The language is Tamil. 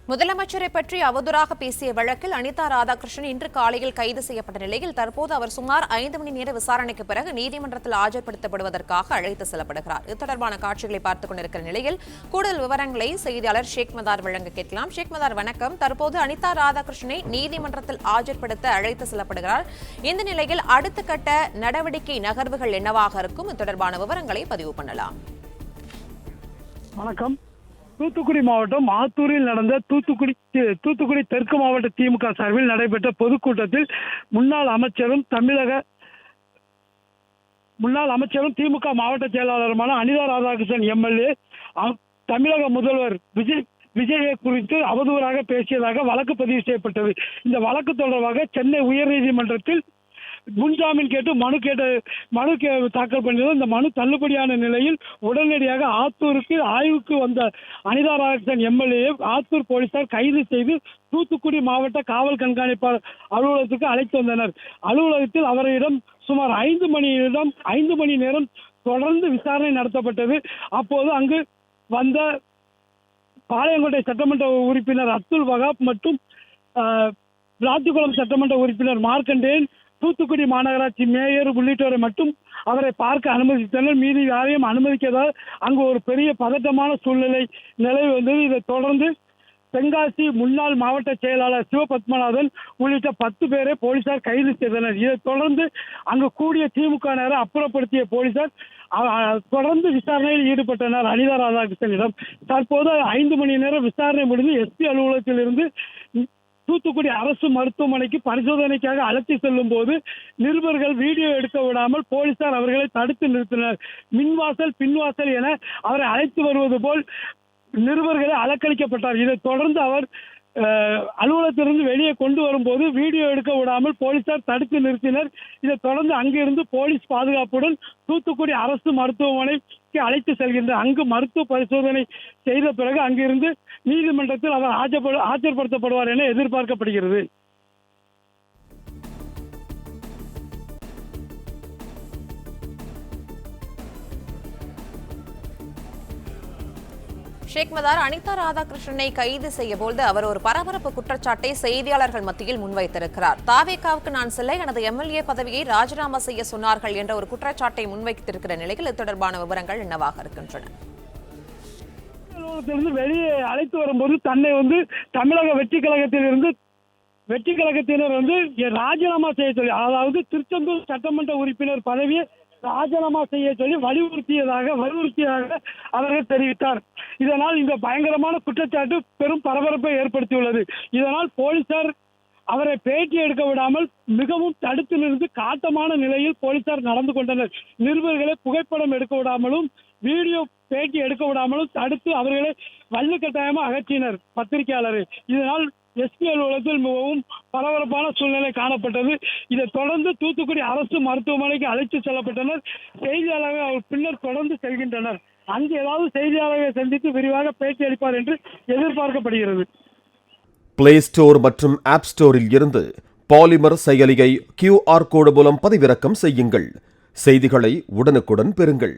முதலமைச்சரை பற்றி அவதூறாக பேசிய வழக்கில் அனிதா ராதாகிருஷ்ணன் இன்று காலையில் கைது செய்யப்பட்ட நிலையில் தற்போது அவர் சுமார் 5 மணி நேர விசாரணைக்கு பிறகு நீதிமன்றத்தில் ஆஜர்படுத்தப்படுவதற்காக அழைத்து செல்லப்படுகிறார். இது தொடர்பான காட்சிகளை பார்த்துக் கொண்டிருக்கிற நிலையில் கூடுதல் விவரங்களை செய்தியாளர் ஷேக் மதார் வழங்க கேட்கலாம். ஷேக் மதார், வணக்கம். தற்போது அனிதா ராதாகிருஷ்ணனை நீதிமன்றத்தில் ஆஜர்படுத்த அழைத்து செல்லப்படுகிறார். இந்த நிலையில் அடுத்த கட்ட நடவடிக்கை நகர்வுகள் என்னவாக இருக்கும்? இது தொடர்பான விவரங்களை பதிவு பண்ணலாம். வணக்கம். தூத்துக்குடி மாவட்டம் ஆத்தூரில் நடந்த தூத்துக்குடி தெற்கு மாவட்ட திமுக சார்பில் நடைபெற்ற பொதுக்கூட்டத்தில் முன்னாள் அமைச்சரும் திமுக மாவட்ட செயலாளருமான அனிதா ராதாகிருஷ்ணன் எம்எல்ஏ தமிழக முதல்வர் விஜயை குறித்து அவதூறாக பேசியதாக வழக்கு பதிவு செய்யப்பட்டது. இந்த வழக்கு தொடர்பாக சென்னை உயர்நீதிமன்றத்தில் முன்ஜாமீன் கேட்டு மனு தாக்கல் பண்ணியது. இந்த மனு தள்ளுபடியான நிலையில் உடனடியாக ஆத்தூருக்கு ஆய்வுக்கு வந்த அனிதா ராதாகிருஷ்ணன் எம்எல்ஏ ஆத்தூர் போலீசார் கைது செய்து தூத்துக்குடி மாவட்ட காவல் கண்காணிப்பாளர் அலுவலகத்துக்கு அழைத்து வந்தனர். அலுவலகத்தில் அவரிடம் சுமார் 5 மணி நேரம் தொடர்ந்து விசாரணை நடத்தப்பட்டது. அப்போது அங்கு வந்த பாளையங்கோட்டை சட்டமன்ற உறுப்பினர் அப்துல் வகாப் மற்றும் விளாத்திக்குளம் சட்டமன்ற உறுப்பினர் மார்க்கண்டேயன், தூத்துக்குடி மாநகராட்சி மேயர் உள்ளிட்டோரை மட்டும் அவரை பார்க்க அனுமதித்தனர். மீதி யாரையும் அனுமதிக்காதால் அங்கு ஒரு பெரிய பதட்டமான சூழ்நிலை நிலவி வந்தது. இதைத் தொடர்ந்து தென்காசி முன்னாள் மாவட்ட செயலாளர் சிவபத்மநாதன் உள்ளிட்ட 10 பேரை போலீசார் கைது செய்தனர். இதைத் தொடர்ந்து அங்கு கூடிய திமுகவினரை அப்புறப்படுத்திய போலீசார் தொடர்ந்து விசாரணையில் ஈடுபட்டனர் அனிதா ராதாகிருஷ்ணனிடம். தற்போது 5 மணி நேரம் விசாரணை முடிந்து எஸ்பி அலுவலகத்தில் இருந்து தூத்துக்குடி அரசு மருத்துவமனைக்கு பரிசோதனைக்காக அழைத்து செல்லும் போது நிருபர்கள் வீடியோ எடுக்க விடாமல் போலீசார் அவர்களை தடுத்து நிறுத்தினர். மின்வாசல் பின்வாசல் என அவரை அழைத்து வருவது போல் நிருபர்களை அலக்களிக்கப்பட்டார். இதைத் தொடர்ந்து அவர் அலுவலகத்திலிருந்து வெளியே கொண்டு வரும்போது வீடியோ எடுக்க விடாமல் போலீசார் தடுத்து நிறுத்தினர். இதைத் தொடர்ந்து அங்கிருந்து போலீஸ் பாதுகாப்புடன் தூத்துக்குடி அரசு மருத்துவமனைக்கு அழைத்து செல்கின்றனர். அங்கு மருத்துவ பரிசோதனை செய்த பிறகு அங்கிருந்து நீதிமன்றத்தில் அவர் ஆஜர்படுத்தப்படுவார் என எதிர்பார்க்கப்படுகிறது. ஷேக் மதார், அனிதா ராதாகிருஷ்ணனை கைது செய்யபோது அவர் ஒரு பரபரப்பு குற்றச்சாட்டை செய்தியாளர்கள் மத்தியில் முன்வைத்திருக்கிறார். தாவேகாவுக்கு நான் செல்ல எனது எம்எல்ஏ பதவியை ராஜினாமா செய்ய சொன்னார்கள் என்ற ஒரு குற்றச்சாட்டை முன்வைத்திருக்கிற நிலையில் இது தொடர்பான விவரங்கள் என்னவாக இருக்கின்றன? வெளியே அழைத்து வரும்போது தன்னை தமிழக வெற்றி கழகத்தினர் ராஜினாமா செய்ய சொல்லி, அதாவது திருச்செந்தூர் சட்டமன்ற உறுப்பினர் பதவியை ராஜினாமா செய்ய சொல்லி வலியுறுத்தியதாக அவர்கள் தெரிவித்தார். இதனால் இந்த பயங்கரமான குற்றச்சாட்டு பெரும் பரபரப்பை ஏற்படுத்தியுள்ளது. இதனால் போலீசார் அவரை பேட்டி எடுக்க விடாமல் மிகவும் தடுத்து நிறுத்தி காட்டமான நிலையில் போலீசார் நடந்து கொண்டனர். நிருபர்களை புகைப்படம் எடுக்க விடாமலும் வீடியோ பேட்டி எடுக்க விடாமலும் தடுத்து அவர்களை வலுக்கட்டாயமாக அகற்றினர் பத்திரிகையாளரை. இதனால் எஸ்பி அலுவலகத்தில் மிகவும் பரபரப்பான சூழ்நிலை காணப்பட்டது. இதைத் தொடர்ந்து தூத்துக்குடி அரசு மருத்துவமனைக்கு அழைத்து செல்லப்பட்டனர். செய்தியாளர்கள் அவர் பின்னர் தொடர்ந்து செல்கின்றனர். அங்கு ஏதாவது செய்தியாளர்களை சந்தித்து விரிவாக பேட்டி அளிப்பார் என்று எதிர்பார்க்கப்படுகிறது. பிளே ஸ்டோர் மற்றும் ஆப் ஸ்டோரில் இருந்து பாலிமர் செயலியை QR கோடு மூலம் பதிவிறக்கம் செய்யுங்கள். செய்திகளை உடனுக்குடன் பெறுங்கள்.